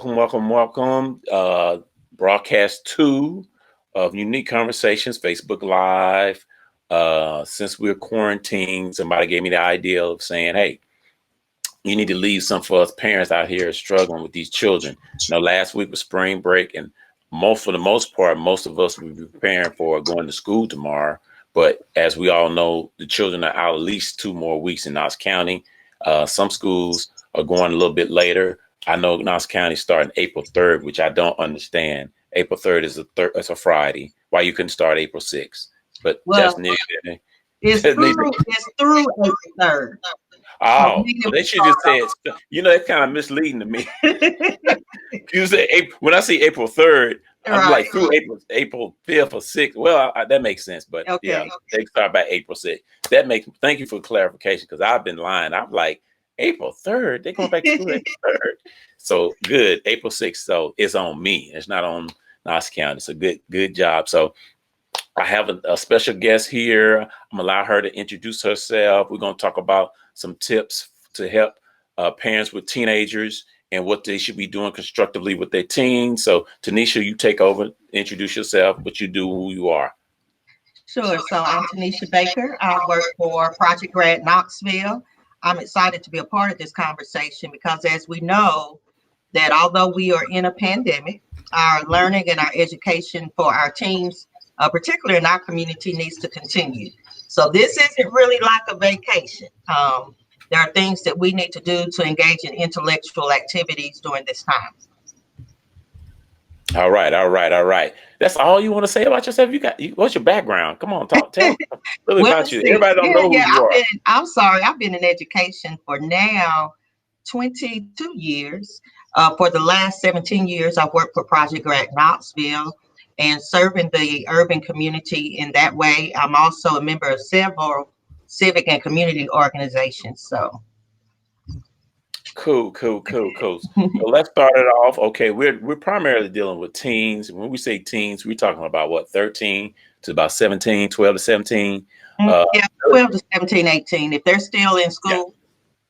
welcome. Broadcast 2 of Unique Conversations, Facebook Live. Since we're quarantined, somebody gave me the idea of saying, hey, you need to leave some for us parents out here struggling with these children. Last week was spring break, and for the most part, most of us will be preparing for going to school tomorrow. But as we all know, the children are out at least 2 more weeks in Knox County. Some schools are going a little bit later. I know Knox County starting April 3rd, which I don't understand. April 3rd is it's a Friday. Why you couldn't start April 6th? But well, it's through April 3rd. Oh, so they should just say it's, it's kind of misleading to me. You say April, when I see April 3rd, I'm like through April 5th or 6th. Well, that makes sense, but they start by April 6th. Thank you for clarification, because I've been lying. I'm like, April 3rd, they're going back to school April 3rd. So good, April 6th. So it's on me. It's not on Knox County. So good job. So I have a special guest here. I'm gonna allow her to introduce herself. We're gonna talk about some tips to help parents with teenagers and what they should be doing constructively with their teens. So Tanisha, you take over, introduce yourself, what you do, who you are. Sure. So I'm Tanisha Baker. I work for Project Grad Knoxville. I'm excited to be a part of this conversation because, as we know, that although we are in a pandemic, our learning and our education for our teens, particularly in our community, needs to continue. So this isn't really like a vacation. There are things that we need to do to engage in intellectual activities during this time. All right. That's all you want to say about yourself? What's your background? Come on, tell a little about you. Everybody don't know who you are. I'm sorry. I've been in education for now 22 years. For the last 17 years, I've worked for Project Grad Knoxville and serving the urban community in that way. I'm also a member of several civic and community organizations. So cool. So let's start it off. Okay, we're primarily dealing with teens. When we say teens, we're talking about what, 13 to about 17, 12 to 17. 12 to 17, 18. If they're still in school,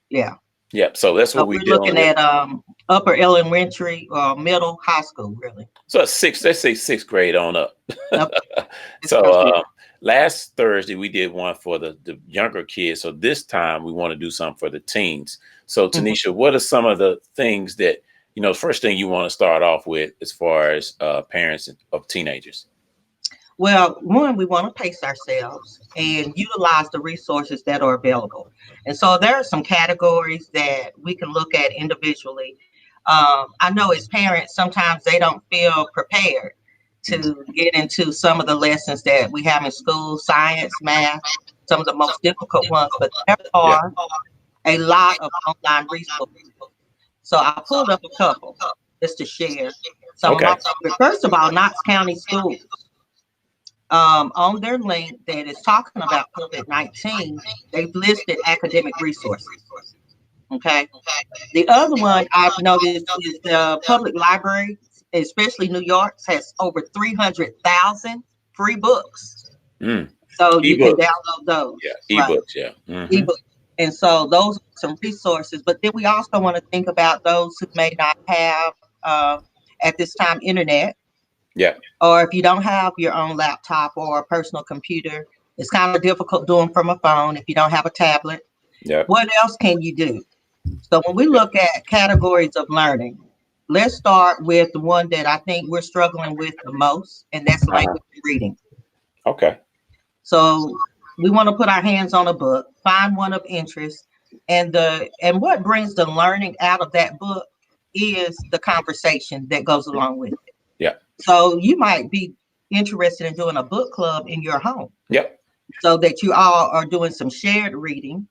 yeah. Yep. So that's what we're looking at upper elementary or middle high school, really. So let's say 6th grade on up. So last Thursday we did one for the younger kids. So this time we want to do something for the teens. So Tanisha, what are some of the things that, first thing you want to start off with as far as parents of teenagers? Well, one, we want to pace ourselves and utilize the resources that are available. And so there are some categories that we can look at individually. I know as parents, sometimes they don't feel prepared to get into some of the lessons that we have in school, science, math, some of the most difficult ones, but there are a lot of online resources. So I pulled up a couple just to share. First of all, Knox County Schools. On their link that is talking about COVID-19, they've listed academic resources. Okay. The other one I've noticed is the public library, especially New York's, has over 300,000 free books. So you can download those. Yeah, ebooks, ebooks. And so those are some resources. But then we also want to think about those who may not have at this time internet. Yeah. Or if you don't have your own laptop or a personal computer, it's kind of difficult doing from a phone if you don't have a tablet. Yeah. What else can you do? So when we look at categories of learning, let's start with the one that I think we're struggling with the most, and that's language reading. Okay. So we want to put our hands on a book, find one of interest, and what brings the learning out of that book is the conversation that goes along with it. Yeah. So you might be interested in doing a book club in your home. Yep. So that you all are doing some shared reading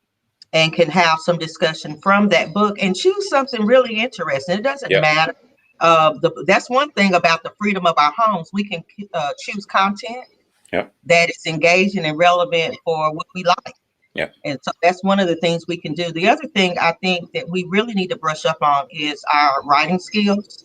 and can have some discussion from that book and choose something really interesting. It doesn't matter. That's one thing about the freedom of our homes. We can choose content that is engaging and relevant for what we like. Yeah. And so that's one of the things we can do. The other thing I think that we really need to brush up on is our writing skills.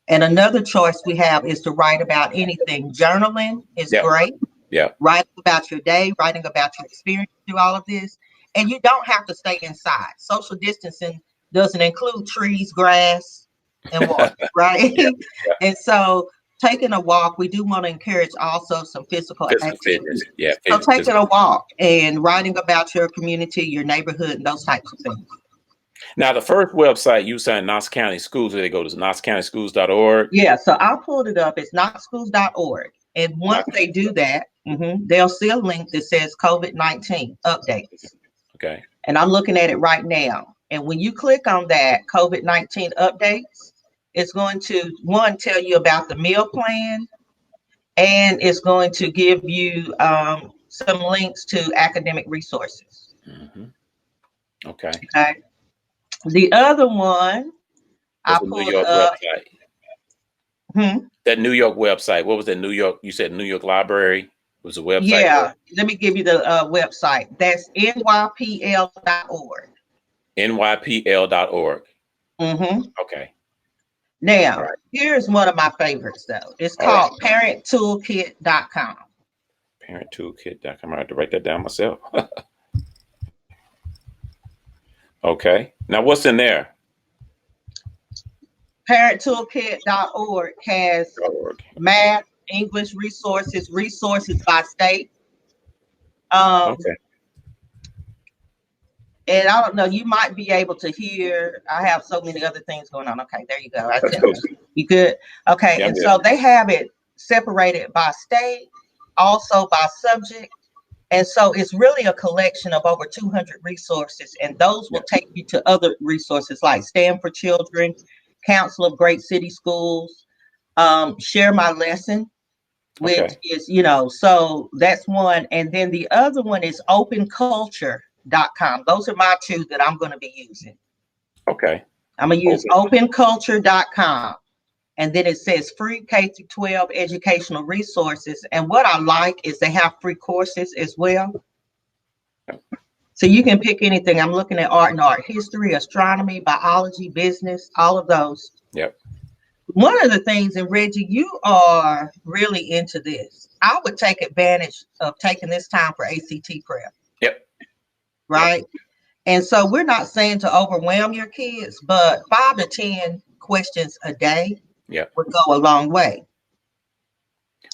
And another choice we have is to write about anything. Journaling is great. Yeah. Writing about your day, writing about your experience through all of this. And you don't have to stay inside. Social distancing doesn't include trees, grass, and walk, right? Yeah, yeah. And so taking a walk, we do want to encourage also some physical Physical activity. fitness. Yeah, So taking physical. a walk and writing about your community, your neighborhood, and those types of things. Now, the first website you said Knox County Schools, where they go to knoxcountyschools.org. Yeah, so I pulled it up. It's notschools.org. And once Knox, they do that, they'll see a link that says COVID-19 updates. okay. And I'm looking at it right now. And when you click on that COVID-19 updates, it's going to, one, tell you about the meal plan, and it's going to give you some links to academic resources. Mm-hmm. Okay. Okay. The other one What's I the New pulled York up. website? Hmm, That New York website. What was that New York? You said New York Library was a website for yeah, let me give you the website. That's nypl.org. nypl.org. Mm-hmm. Okay. All Now, right. here's one of my favorites, though. It's All right. called parenttoolkit.com. Parenttoolkit.com. I have to write that down myself. Okay. Now, what's in there? Parenttoolkit.org has .org. math, English resources by state. Um, Okay. and I don't know, you might be able to hear. I have so many other things going on. Okay, there you go. I That's said, cool. you good? Okay, Yeah, I'm and good. so they have it separated by state, also by subject. And so it's really a collection of over 200 resources, and those Yeah. will take you to other resources like Stand for Children, Council of Great City Schools, Share My Lesson, which Okay. is, so that's one. And then the other one is openculture.com. Those are my two that I'm going to be using. Okay. I'm going to use Open. openculture.com. And then it says free K through 12 educational resources. And what I like is they have free courses as well. So you can pick anything. I'm looking at art history, astronomy, biology, business, all of those. Yep. One of the things, and Reggie, you are really into this. I would take advantage of taking this time for ACT prep, Yep. right? Yep. And so we're not saying to overwhelm your kids, but 5 to 10 questions a day Yep. would go a long way.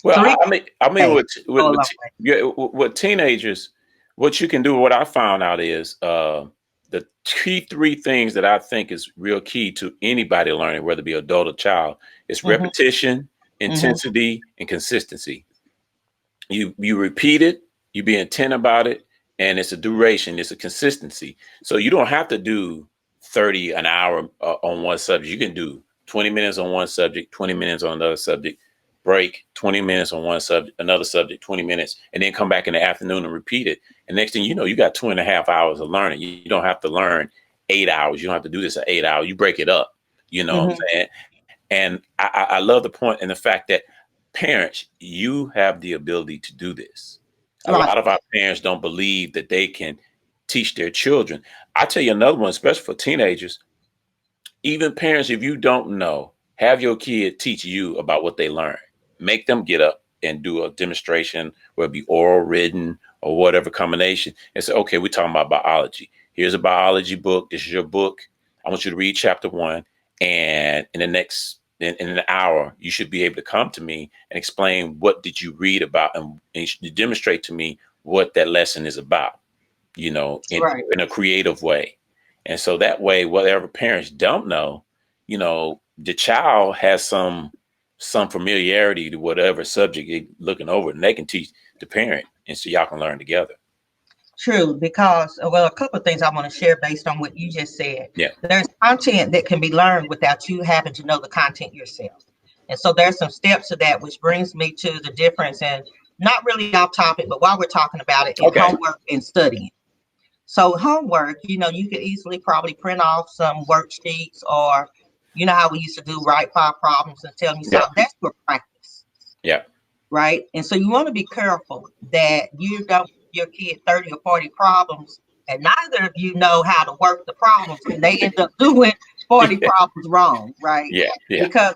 Well, 3 I mean, go a long way. with teenagers, what you can do, what I found out is the key three things that I think is real key to anybody learning, whether it be adult or child, is Mm-hmm, repetition, mm-hmm. intensity, and consistency. You repeat it, you be intent about it, and it's a duration, it's a consistency. So you don't have to do 30 an hour on one subject. You can do 20 minutes on one subject, 20 minutes on another subject, break 20 minutes on one subject, another subject, 20 minutes, and then come back in the afternoon and repeat it. And next thing you know, you got 2.5 hours of learning. You don't have to learn 8 hours. You don't have to do this at 8 hours. You break it up. You know what I'm Mm-hmm. saying? And I love the point and the fact that parents, you have the ability to do this. A Right. lot of our parents don't believe that they can teach their children. I tell you another one, especially for teenagers, even parents, if you don't know, have your kid teach you about what they learn. Make them get up and do a demonstration, whether it be oral, written, or whatever combination, and say, okay, we're talking about biology. Here's a biology book. This is your book. I want you to read chapter 1. And in an hour, you should be able to come to me and explain what did you read about, and you should demonstrate to me what that lesson is about, Right. in a creative way. And so that way, whatever parents don't know, the child has some familiarity to whatever subject they're looking over, and they can teach the parent, and so y'all can learn together. True, because a couple of things I want to share based on what you just said. Yeah. There's content that can be learned without you having to know the content yourself. And so there's some steps to that, which brings me to the difference, and not really off topic, but while we're talking about it, in Okay. homework and studying. So homework, you could easily probably print off some worksheets, or you know how we used to do write 5 problems and tell me Yeah. something. That's for practice. Yeah. Right. And so you want to be careful that you don't give your kid 30 or 40 problems, and neither of you know how to work the problems, and they end up doing 40 problems wrong. Right. Yeah. Yeah. Because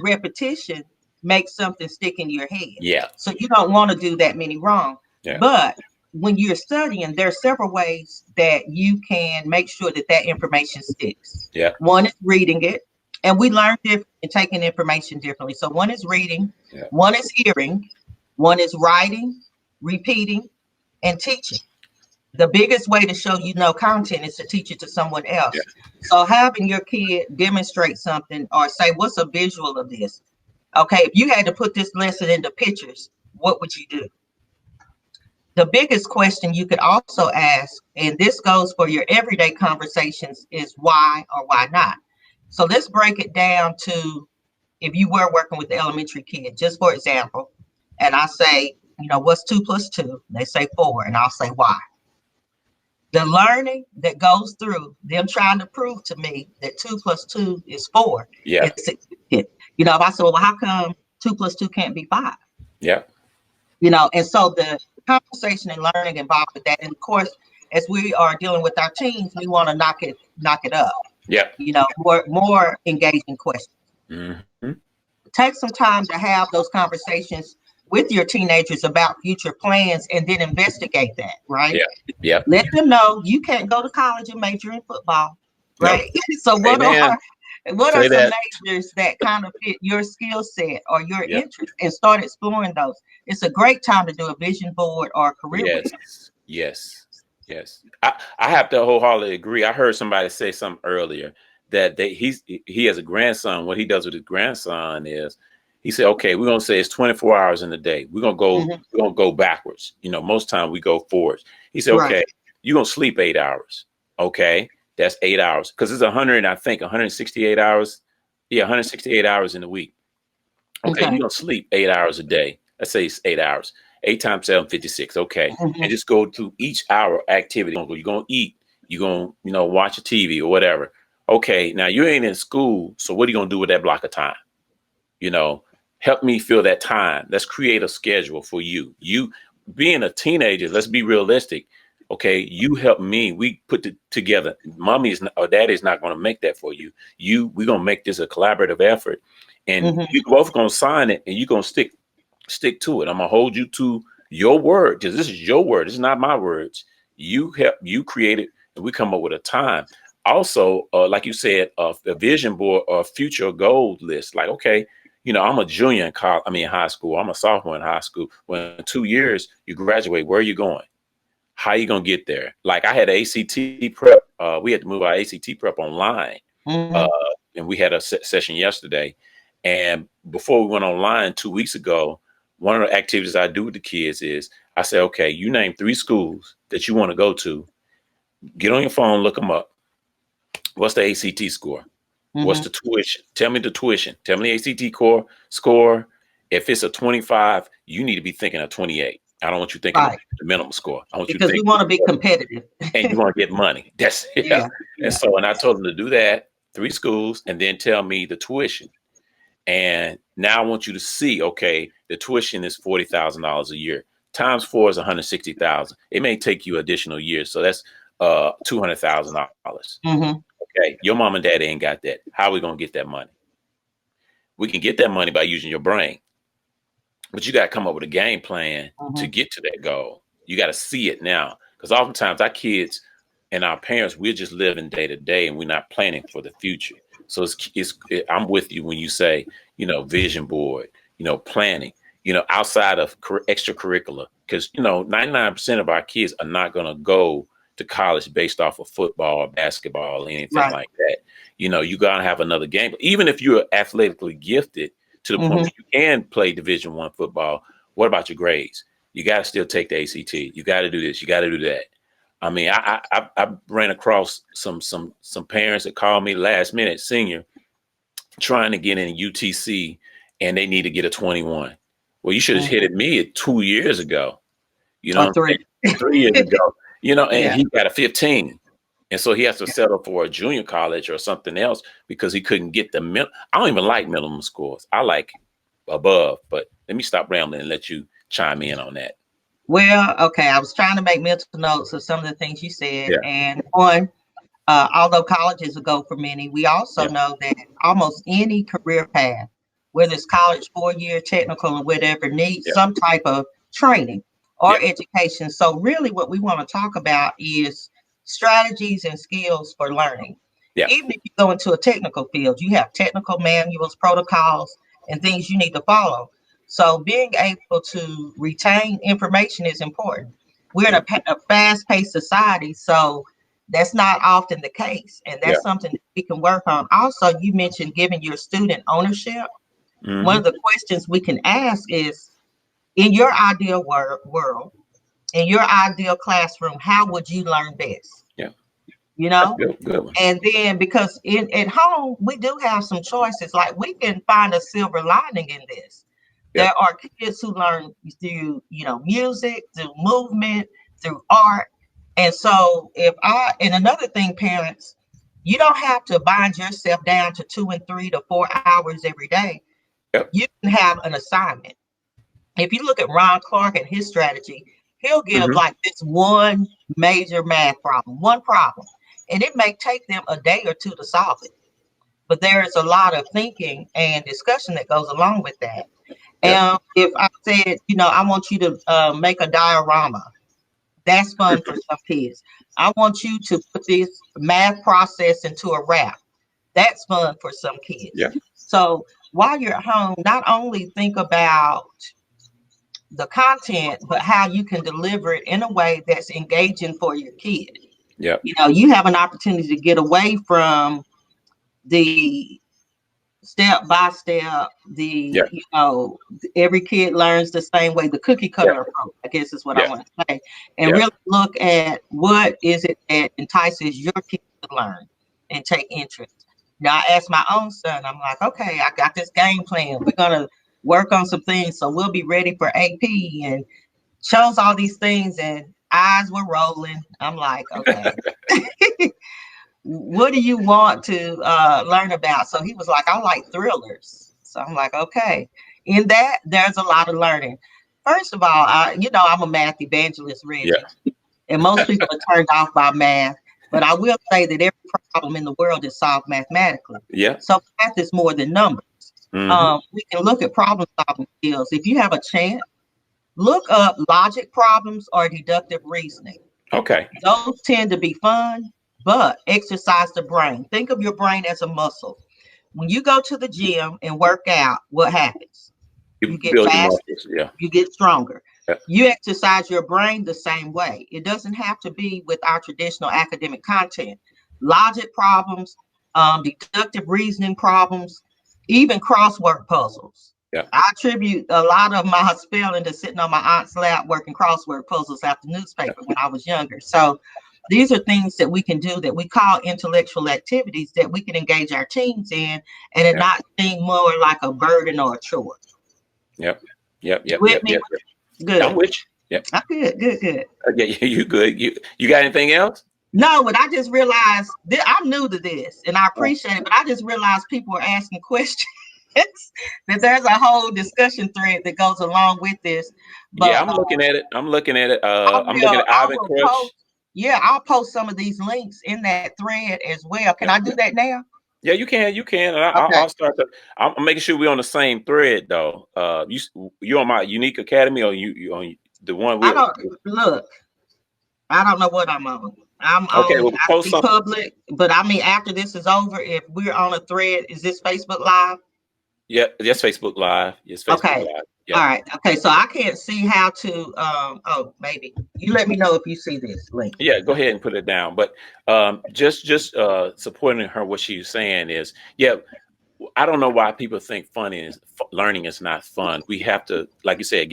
repetition makes something stick in your head. Yeah. So you don't want to do that many wrong. Yeah. But when you're studying, there are several ways that you can make sure that information sticks. Yeah. One is reading it. And we learn different and taking information differently. So one is reading, Yeah. one is hearing, one is writing, repeating, and teaching. The biggest way to show you know content is to teach it to someone else. Yeah. So having your kid demonstrate something or say, what's a visual of this? Okay, if you had to put this lesson into pictures, what would you do? The biggest question you could also ask, and this goes for your everyday conversations, is why or why not? So let's break it down to if you were working with the elementary kid, just for example, and I say, you know, what's 2 + 2? They say 4, and I'll say why. The learning that goes through them trying to prove to me that 2 + 2 is 4 Yeah. is significant. You know, if I said, well, how come 2 + 2 can't be 5? Yeah. You know, and so the conversation and learning involved with that. And of course, as we are dealing with our teens, we want to knock it up. Yeah. You know, more engaging questions. Mm-hmm. Take some time to have those conversations with your teenagers about future plans and then investigate that, right? Yeah. Yeah. Let them know you can't go to college and major in football, Nope. right? So Amen. what are Say some that. majors that kind of fit your skill set or your Yeah. interest, and start exploring those? It's a great time to do a vision board or a career Yes. week. Yes. Yes. I have to wholeheartedly agree. I heard somebody say something earlier that he has a grandson. What he does with his grandson is he said, okay, we're gonna say it's 24 hours in a day. We're gonna go backwards. You know, most time we go forwards. He said, Right. okay, you're gonna sleep 8 hours. Okay, that's 8 hours. Because it's 100, I think 168 hours. Yeah, 168 hours in a week. Okay, you're Okay. gonna sleep 8 hours a day. Let's say it's 8 hours. 8 times 7, 56. Okay. And Mhm. just go through each hour activity. You're gonna eat, you're gonna, watch a TV or whatever. Okay, now you ain't in school, so what are you gonna do with that block of time? You know, help me fill that time. Let's create a schedule for you. You being a teenager, let's be realistic. Okay, you help me. We put it together. Mommy is not, or daddy is not going to make that for you. We're gonna make this a collaborative effort, and Mhm. you both gonna sign it, and you're gonna stick to it. I'm gonna hold you to your word because this is your word. This is not my words. You create it, and we come up with a time. Also, like you said, a vision board or a future goal list. Like, okay, I'm a junior in college. I mean, high school. I'm a sophomore in high school. When in 2 years you graduate, where are you going? How are you gonna get there? Like I had ACT prep. We had to move our ACT prep online, uh, Mhm. and we had a session yesterday. And before we went online 2 weeks ago, one of the activities I do with the kids is I say, okay, you name 3 schools that you want to go to. Get on your phone, look them up. What's the ACT score? What's Mhm. the tuition? Tell me the tuition. Tell me the ACT core score. If it's a 25, you need to be thinking a 28. I don't want you thinking Right. the minimum score. I want you Because we thinking, want to be competitive. and you want to get money. That's yeah. Yeah. And Yeah. so, and I told them to do that, 3 schools, and then tell me the tuition. And now I want you to see, okay, the tuition is $40,000 a year. Times 4 is 160,000. It may take you additional years, so that's $200,000. Mhm. Okay, your mom and dad ain't got that. How are we gonna get that money? We can get that money by using your brain, but you got to come up with a game plan to Mhm. get to that goal. You got to see it now, because oftentimes our kids and our parents, we're just living day to day, and we're not planning for the future. So I'm with you when you say, vision board, planning, outside of extracurricular, because 99% of our kids are not going to go to college based off of football or basketball or anything Right. like that. You gotta have another game. But even if you're athletically gifted to the point Mhm. where you can play Division I football, what about your grades? You got to still take the ACT. You got to do this. You got to do that. I mean, I ran across some parents that called me last minute, senior, trying to get in UTC, and they need to get a 21. Well, you should have hit Mhm. at me 2 years ago. You know Or what I'm saying? 3. 3 years ago. And Yeah. he got a 15. And so he has to settle for a junior college or something else because he couldn't get I don't even like minimum scores. I like above, but let me stop rambling and let you chime in on that. Well, okay. I was trying to make mental notes of some of the things you said, Yeah. and one, although college is a go for many, we also Yeah. know that almost any career path, whether it's college, 4 year, technical, or whatever, needs Yeah. some type of training or Yeah. education. So, really, what we want to talk about is strategies and skills for learning. Yeah. Even if you go into a technical field, you have technical manuals, protocols, and things you need to follow. So being able to retain information is important. We're in a fast-paced society, so that's not often the case, and Yeah. that's something that we can work on. Also, you mentioned giving your student ownership. One of the questions we can ask is, in your ideal world, in your ideal classroom, how would you learn best? Yeah. You That's know? good one. And then because at home, we do have some choices. Like we can find a silver lining in this. Yeah. There are kids who learn through, music, through movement, through art. And so and another thing, parents, you don't have to bind yourself down to 2 and 3 to 4 hours every day. Yep. You can have an assignment. If you look at Ron Clark and his strategy, he'll give like this one major math problem, one problem, and it may take them a day or two to solve it. But there is a lot of thinking and discussion that goes along with that. Yep. And if I said, I want you to make a diorama, that's fun for some kids. I want you to put this math process into a rap. That's fun for some kids. Yeah. So while you're at home, not only think about the content, but how you can deliver it in a way that's engaging for your kid. Yeah. You have an opportunity to get away from the step by step, every kid learns the same way, the cookie cutter approach, I guess is what I want to say, and really look at what is it that entices your kids to learn and take interest. Now, I asked my own son, I'm like, okay, I got this game plan. We're going to work on some things, so we'll be ready for AP, and chose all these things, and eyes were rolling. I'm like, okay. What do you want to learn about? So he was like, I like thrillers. So I'm like, okay. In that, there's a lot of learning. First of all, I'm a math evangelist, Reggie. Yeah. And most people are turned off by math. But I will say that every problem in the world is solved mathematically. Yeah. So math is more than numbers. We can look at problem solving skills. If you have a chance, look up logic problems or deductive reasoning. Okay. Those tend to be fun, but exercise the brain. Think of your brain as a muscle. When you go to the gym and work out, what happens? You get build your faster, muscles. Yeah. you get stronger. Yeah. You exercise your brain the same way. It doesn't have to be with our traditional academic content. Logic problems, deductive reasoning problems, even crossword puzzles. Yeah. I attribute a lot of my spelling to sitting on my aunt's lap working crossword puzzles after newspaper when I was younger. So these are things that we can do that we call intellectual activities that we can engage our teens in, and it not seem more like a burden or a chore. Yep. With me? Good. I'm with you. Yep. Good. Yeah, you good. You got anything else? No, but I just realized I'm new to this, and I appreciate it. But I just realized people are asking questions. That there's a whole discussion thread that goes along with this. But yeah, I'm looking at it. I'm looking at Ivan Crush. I'll post some of these links in that thread as well. Can I do that now? Yeah, you can. And I'll start to. I'm making sure we're on the same thread, though. You on my UUNIK Academy, or you on the one? I don't know what I'm on. I'm okay. on Well, post something. Public, but I mean, after this is over, if we're on a thread, is this Facebook Live? Yeah, yes, Facebook Live. Yes, Facebook Live. Yeah. All right. Okay. So I can't see how to. Maybe you let me know if you see this link. Yeah, go ahead and put it down. But just supporting her, what she's saying is, I don't know why people think learning is not fun. We have to, like you said,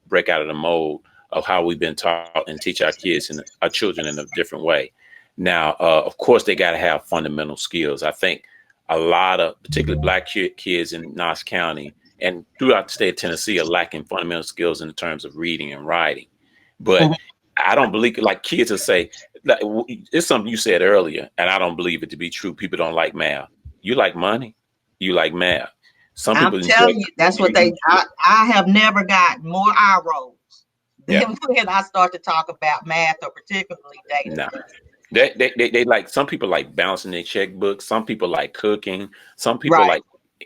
break out of the mold of how we've been taught and teach our kids and our children in a different way. Now, of course, they got to have fundamental skills. I think a lot of particularly Black kids in Knox County and throughout the state of Tennessee are lacking fundamental skills in terms of reading and writing. But I don't believe, like kids will say, it's something you said earlier, and I don't believe it to be true. People don't like math. You like money. You like math. Some people. I'm telling you, that's what I have never got more eye rolls than when I start to talk about math or particularly data. No. They like, some people like balancing their checkbooks. Some people like cooking. Some people like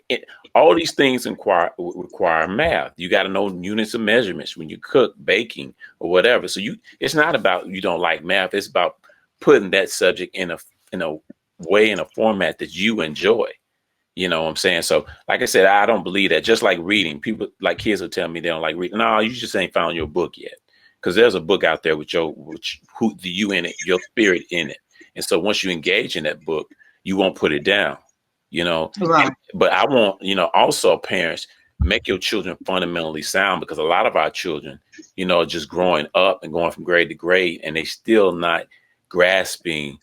it. All these things require math. You got to know units of measurements when you cook, baking, or whatever. So it's not about you don't like math. It's about putting that subject in a way in a format that you enjoy. You know what I'm saying? So, like I said, I don't believe that. Just like reading, people, like kids will tell me they don't like reading. No, you just ain't found your book yet, because there's a book out there with the you in it, your spirit in it. And so once you engage in that book, you won't put it down. You know, Right. but I want, also parents, make your children fundamentally sound, because a lot of our children, just growing up and going from grade to grade, and they still not grasping,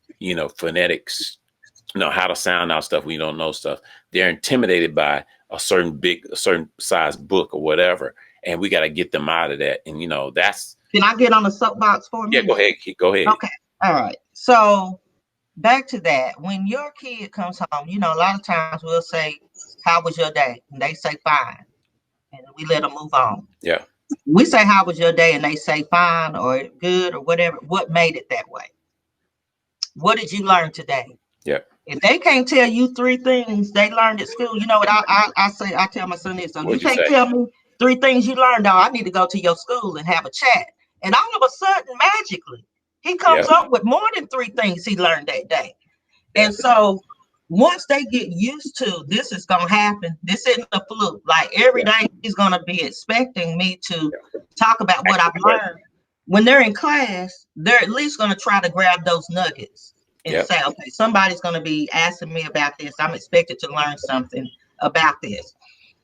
phonetics, how to sound out stuff when you don't know stuff. They're intimidated by a certain size book or whatever. And we got to get them out of that. And, that's. Can I get on the soapbox for a minute? Yeah, go ahead. Go ahead. Okay. All right. So back to that. When your kid comes home, a lot of times we'll say, how was your day? And they say, fine. And we let them move on. Yeah. We say, how was your day? And they say, fine or good or whatever. What made it that way? What did you learn today? Yeah. If they can't tell you 3 things they learned at school, you know what I tell my son this. So you can't tell me 3 things you learned. No, I need to go to your school and have a chat. And all of a sudden, magically, he comes up with more than 3 things he learned that day. And so once they get used to this is going to happen, this isn't a fluke. Like every day he's going to be expecting me to talk about what I've learned. When they're in class, they're at least going to try to grab those nuggets and say, okay, somebody's going to be asking me about this. I'm expected to learn something about this.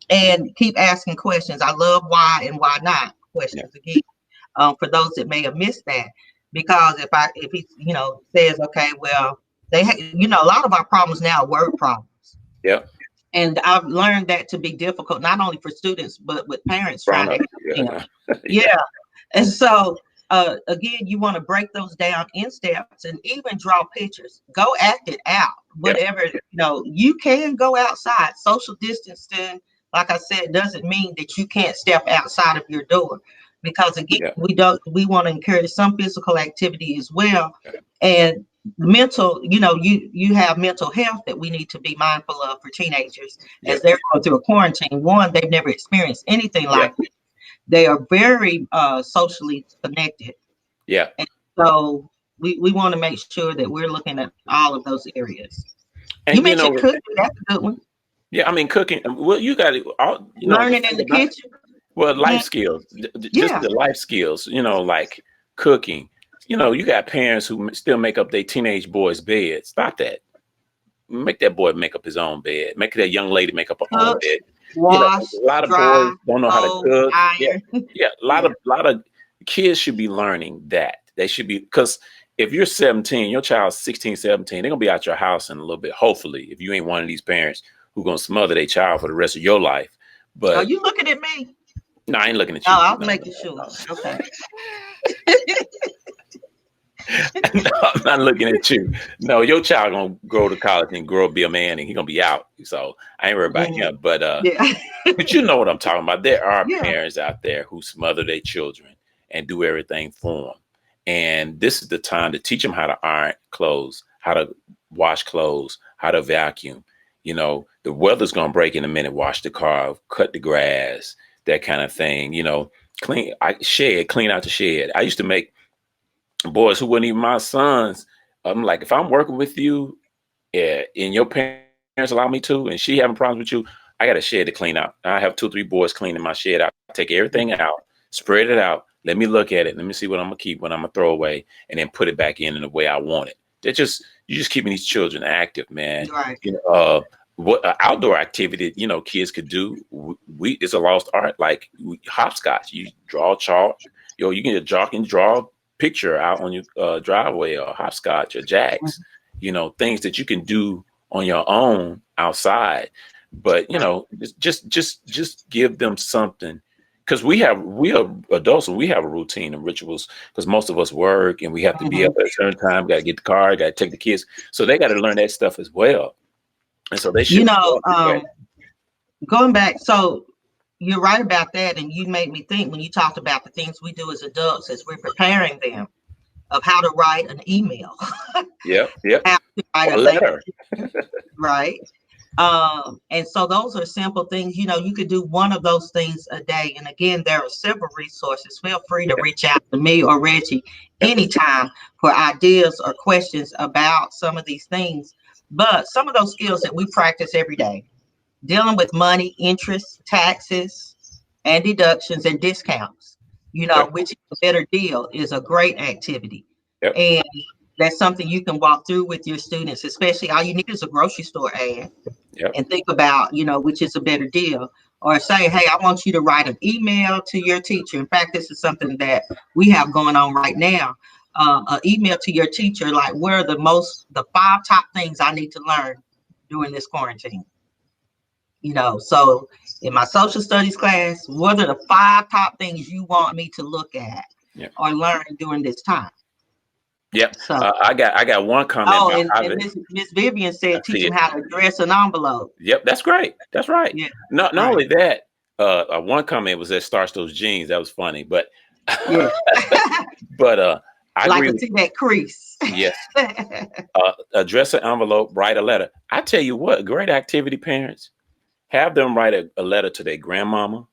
And keep asking questions. I love why and why not questions again, for those that may have missed that. Because if he says, okay, well, a lot of our problems now are word problems. Yeah. And I've learned that to be difficult, not only for students, but with parents trying to help them. And so again, you want to break those down in steps and even draw pictures. Go act it out. Whatever, you can go outside. Social distancing, like I said, doesn't mean that you can't step outside of your door. Because again, we want to encourage some physical activity as well. And mental, you have mental health that we need to be mindful of for teenagers as they're going through a quarantine. One, they've never experienced anything like this. They are very socially connected. Yeah. And so we want to make sure that we're looking at all of those areas. And you mentioned cooking. That's a good one. Yeah, I mean, cooking. Well, you got it. Learning in the kitchen. Well, life skills. Just the life skills, like cooking. You got parents who still make up their teenage boy's bed. Stop that. Make that boy make up his own bed. Make that young lady make up her own bed. Wash, a lot of boys don't know how to cook. A lot of kids should be learning that. They should be, because if you're 17, your child's 16, 17, they're gonna be out your house in a little bit. Hopefully, if you ain't one of these parents who's gonna smother their child for the rest of your life. But are you looking at me? No, I ain't looking at you. Oh, I was making sure. Okay. No, I'm not looking at you. No, your child gonna go to college and grow up, be a man, and he's gonna be out. So I ain't worried about him. But but you know what I'm talking about. There are parents out there who smother their children and do everything for them. And this is the time to teach them how to iron clothes, how to wash clothes, how to vacuum. The weather's gonna break in a minute. Wash the car, cut the grass, that kind of thing. Clean out the shed. I used to make boys who weren't even my sons. I'm like, if I'm working with you, and your parents allow me to, and she having problems with you, I got a shed to clean out. I have 2 or 3 boys cleaning my shed out. Take everything out, spread it out. Let me look at it. Let me see what I'm gonna keep, what I'm gonna throw away, and then put it back in the way I want it. You're just keeping these children active, man. Right. What outdoor activity, kids could do. It's a lost art, like hopscotch. You draw chalk. You can just draw picture out on your driveway, or hopscotch, or jacks, things that you can do on your own outside. But just give them something, because we are adults and we have a routine and rituals, because most of us work and we have to be up at a certain time. Got to get the car, got to take the kids, so they got to learn that stuff as well. And so they should. Going back, so you're right about that, and you made me think when you talked about the things we do as adults as we're preparing them of how to write an email. How to write a letter. Right. And so those are simple things. You could do one of those things a day. And again, there are several resources. Feel free to reach out to me or Reggie anytime for ideas or questions about some of these things. But some of those skills that we practice every day, dealing with money, interest, taxes, and deductions and discounts, Yep. which is a better deal, is a great activity. Yep. And that's something you can walk through with your students, especially all you need is a grocery store ad Yep. and think about, which is a better deal. Or say, hey, I want you to write an email to your teacher. In fact, this is something that we have going on right now. An email to your teacher, like, what are the 5 top things I need to learn during this quarantine? So in my social studies class, what are the 5 top things you want me to look at Yep. or learn during this time? Yep. So I got one comment. oh, and Miss Vivian said teach them how to address an envelope. Yep, that's great. That's right. Yeah. Not Right. only that, one comment was that starts those jeans. That was funny, but Yeah. but I like agree to see that crease. Yes. Address an envelope, write a letter. I tell you what, great activity, parents. Have them write a letter to their grandmama,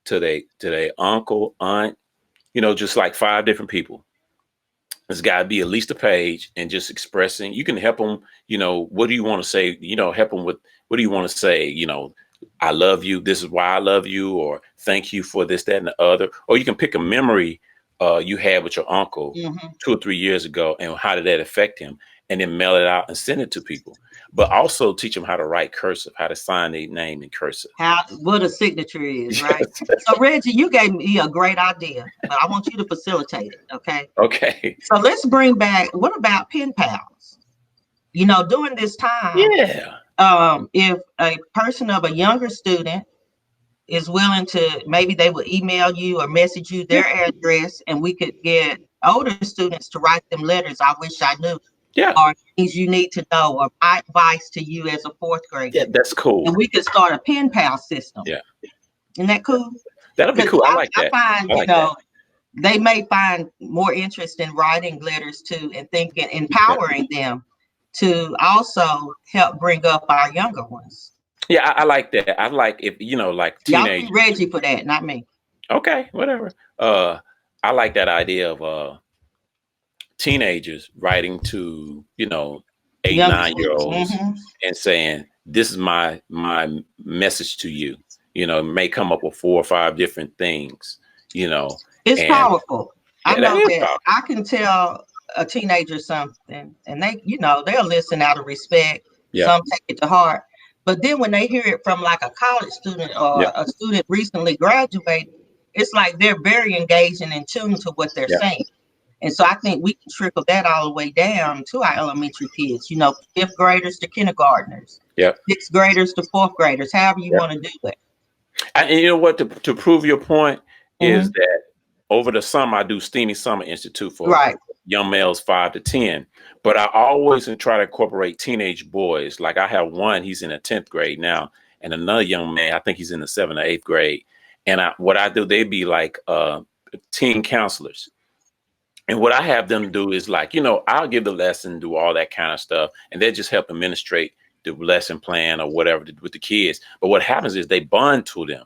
to their uncle, aunt, just like 5 different people. It's got to be at least a page and just expressing. You can help them, what do you want to say? Help them with, what do you want to say? I love you. This is why I love you, or thank you for this, that, and the other. Or you can pick a memory you had with your uncle 2 or 3 years ago, and how did that affect him? And then mail it out and send it to people. But also teach them how to write cursive, how to sign their name in cursive. What a signature is, right? So Reggie, you gave me a great idea, but I want you to facilitate it, okay? Okay. So let's bring back, what about pen pals? During this time, yeah. If a person of a younger student is willing to, maybe they will email you or message you their address, and we could get older students to write them letters. I wish I knew. Yeah. Or things you need to know, or my advice to you as a 4th grader. Yeah, that's cool. And we could start a pen pal system. Yeah. Isn't that cool? That'll be cool. I like that. I find, they may find more interest in writing letters to and thinking, empowering them to also help bring up our younger ones. Yeah, I like that. I like if like teenage. Y'all be Reggie for that, not me. Okay, whatever. I like that idea of teenagers writing to 8, 9-year-olds and saying, "This is my message to you." It may come up with 4 or 5 different things. It's powerful. I know that powerful. I can tell a teenager something, and they, they'll listen out of respect. Yeah. Some take it to heart. But then when they hear it from like a college student or a student recently graduated, it's like they're very engaged and in tune to what they're saying. And so I think we can trickle that all the way down to our elementary kids, 5th graders to kindergartners, 6th graders to 4th graders, however you want to do it. And you know what, to prove your point is that over the summer, I do Steamy Summer Institute for young males 5 to 10. But I always try to incorporate teenage boys. Like I have one, he's in the 10th grade now, and another young man, I think he's in the 7th or 8th grade. And what I do, they be like teen counselors. And what I have them do is like, I'll give the lesson, do all that kind of stuff, and they just help administrate the lesson plan or whatever with the kids. But what happens is they bond to them.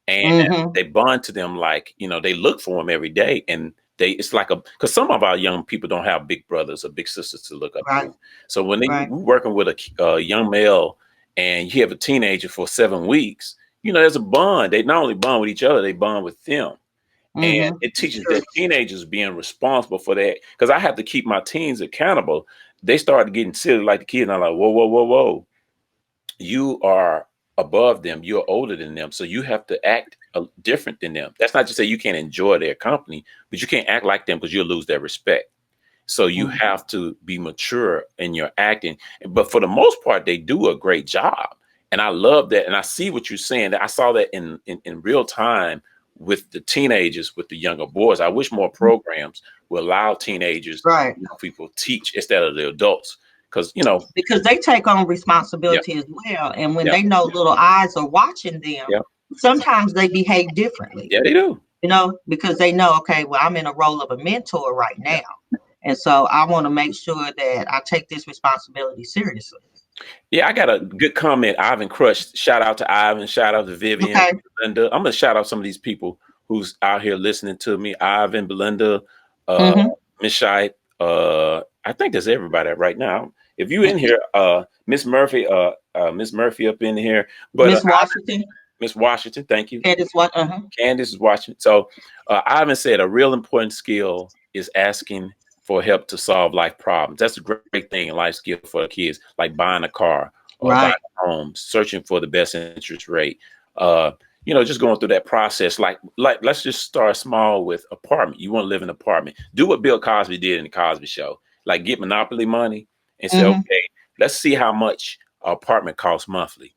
And they bond to them like, they look for them every day. And it's like because some of our young people don't have big brothers or big sisters to look up to. So when we're working with a young male and you have a teenager for 7 weeks, there's a bond. They not only bond with each other, they bond with them. And it teaches the teenagers being responsible for that. Because I have to keep my teens accountable. They started getting silly like the kids. And I'm like, whoa, whoa, whoa, whoa. You are above them. You're older than them. So you have to act different than them. That's not to say you can't enjoy their company, but you can't act like them because you'll lose their respect. So you have to be mature in your acting. But for the most part, they do a great job. And I love that. And I see what you're saying. I saw that in real time with the teenagers, with the younger boys. I wish more programs will allow teenagers, people teach instead of the adults. Because they take on responsibility as well. And when they know little eyes are watching them, sometimes they behave differently. Yeah, they do. Because they know, okay, well, I'm in a role of a mentor right now. And so I want to make sure that I take this responsibility seriously. Yeah, I got a good comment. Ivan Crush. Shout out to Ivan. Shout out to Vivian. Belinda. I'm going to shout out some of these people who's out here listening to me. Ivan, Belinda, Miss Shai. I I think that's everybody right now. If you in here, Miss Murphy, Miss Murphy up in here, but Miss Washington. Miss Washington, thank you. Candace, what? Candace is watching. So Ivan said a real important skill is asking for help to solve life problems. That's a great thing, a life skill for the kids, like buying a car or buying a home, searching for the best interest rate. Just going through that process. Like let's just start small with apartment. You want to live in an apartment. Do what Bill Cosby did in the Cosby Show. Like get Monopoly money and say, okay, let's see how much an apartment costs monthly.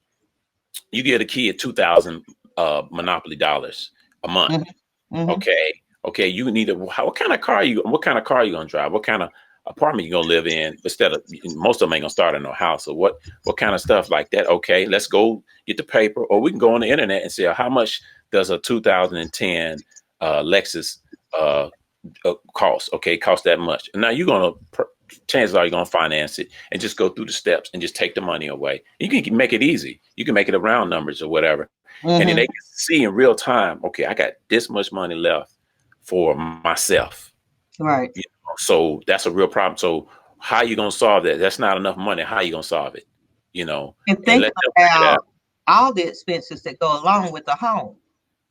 You get a kid 2,000 Monopoly dollars a month. Okay. You need what kind of car are you gonna drive? What kind of apartment you gonna live in? Instead of most of them ain't gonna start in no house. So what kind of stuff like that? Okay, let's go get the paper, or we can go on the internet and say how much does a 2010 Lexus cost? Okay, cost that much. And now chances are you're gonna finance it and just go through the steps and just take the money away. You can make it easy. You can make it around numbers or whatever. And then they can see in real time, okay, I got this much money left for myself. Right. So that's a real problem. So how are you going to solve that? That's not enough money. How are you going to solve it? And think about all the expenses that go along with a home.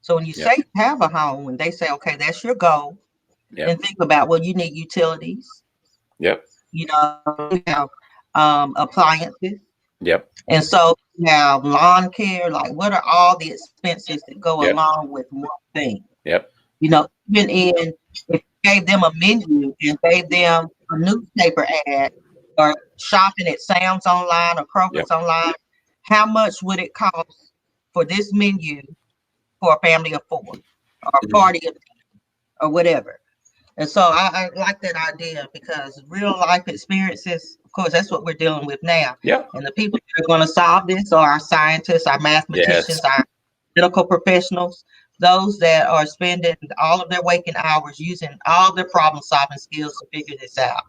So when you say you have a home, and they say, okay, that's your goal, and think about, well, you need utilities. Yep. You have appliances. Yep. And so you have lawn care. Like, what are all the expenses that go along with one thing? Yep. Even if you gave them a menu and gave them a newspaper ad or shopping at Sam's online or Kroger's online, how much would it cost for this menu for a family of 4 or a party of 10 or whatever? And so I like that idea, because real life experiences, of course, that's what we're dealing with now. Yep. And the people that are going to solve this are our scientists, our mathematicians, our medical professionals, those that are spending all of their waking hours using all their problem solving skills to figure this out.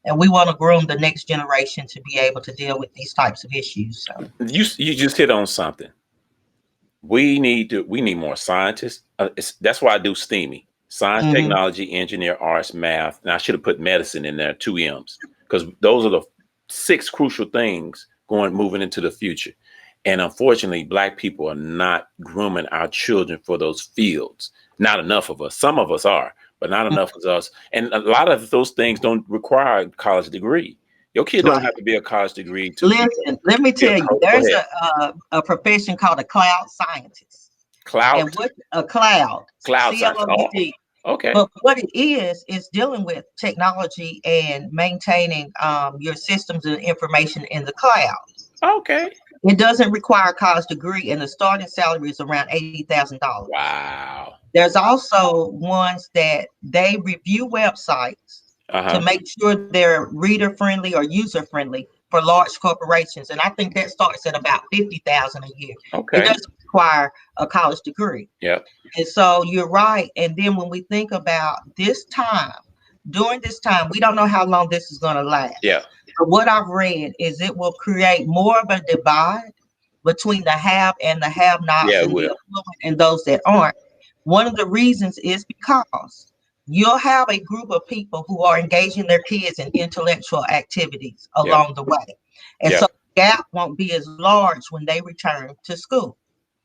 And we want to groom the next generation to be able to deal with these types of issues. So you just hit on something. We need more scientists. That's why I do STEAMY. Science, technology, engineer, arts, math. And I should have put medicine in there, 2 M's, because those are the 6 crucial things moving into the future. And unfortunately, Black people are not grooming our children for those fields. Not enough of us. Some of us are, but not enough of us. And a lot of those things don't require a college degree. Your kid don't have to be a college degree to. Listen, let me tell you, there's a profession called a cloud scientist. Cloud? And what a cloud scientist. Okay. But what it is dealing with technology and maintaining your systems and information in the cloud. Okay. It doesn't require a college degree, and the starting salary is around $80,000. Wow. There's also ones that they review websites to make sure they're reader friendly or user friendly for large corporations, and I think that starts at about $50,000 a year. Okay. It doesn't require a college degree. Yep. And so you're right. And then when we think about during this time, we don't know how long this is going to last. Yeah. But what I've read is it will create more of a divide between the have and the have-nots, and the affluent and those that aren't. One of the reasons is because you'll have a group of people who are engaging their kids in intellectual activities along the way. And so the gap won't be as large when they return to school.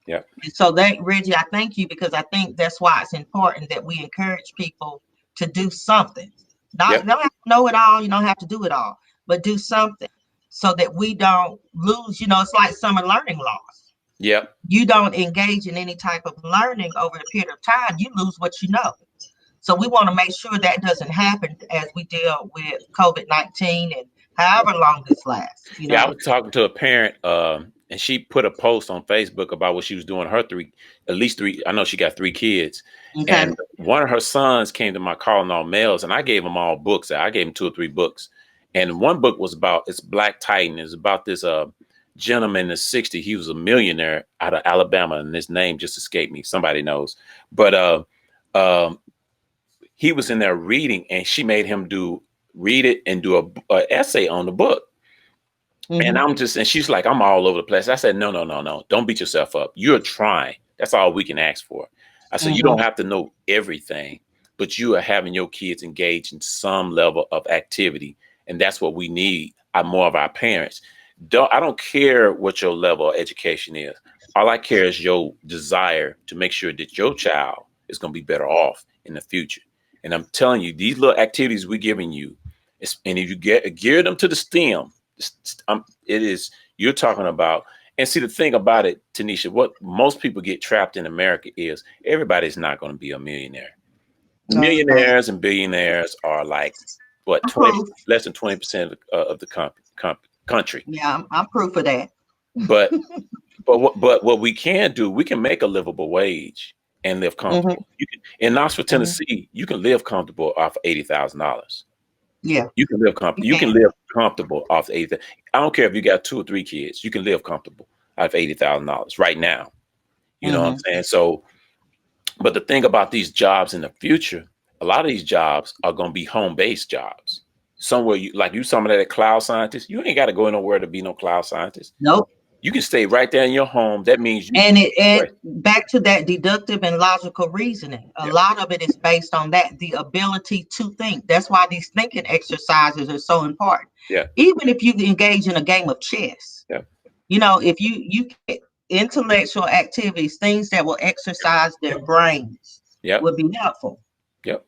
Yeah. And so Reggie, I thank you, because I think that's why it's important that we encourage people to do something. You don't have to know it all, you don't have to do it all, but do something so that we don't lose. It's like summer learning loss. Yep. You don't engage in any type of learning over a period of time, you lose what you know. So we want to make sure that doesn't happen as we deal with COVID-19 and however long this lasts. I was talking to a parent, and she put a post on Facebook about what she was doing. At least 3. I know she got 3 kids. Okay. And one of her sons came to my Calling All Males, and I gave them all books. I gave them 2 or 3 books. And one book was it's Black Titan. It's about this gentleman in the 60s. He was a millionaire out of Alabama, and his name just escaped me. Somebody knows. But he was in there reading, and she made him read it and do a essay on the book. And and she's like, I'm all over the place. I said, no. Don't beat yourself up. You're trying. That's all we can ask for. I said, you don't have to know everything, but you are having your kids engage in some level of activity. And that's what we need. More of our parents. I don't care what your level of education is. All I care is your desire to make sure that your child is going to be better off in the future. And I'm telling you, these little activities we're giving you, and if you gear them to the STEM, it is, you're talking about. And see, the thing about it, Tanisha, what most people get trapped in America is everybody's not going to be a millionaire. Millionaires and billionaires are like, what, less than 20% of the country. Yeah, I'm proof of that. But what we can do, we can make a livable wage and live comfortable. You can, in Knoxville, Tennessee, you can live comfortable off $80,000. Yeah, you can live comfortable. You can live comfortable off 80. I don't care if you got 2 or 3 kids. You can live comfortable off $80,000 right now. You know what I'm saying? So, but the thing about these jobs in the future, a lot of these jobs are going to be home-based jobs. Somewhere you some of that cloud scientist, you ain't got to go nowhere to be no cloud scientist. Nope. You can stay right there in your home. That means you. And back to that deductive and logical reasoning. A lot of it is based on that, the ability to think. That's why these thinking exercises are so important. Yeah. Even if you engage in a game of chess. Yeah. You know, if you get intellectual activities, things that will exercise their brains, would be helpful. Yep.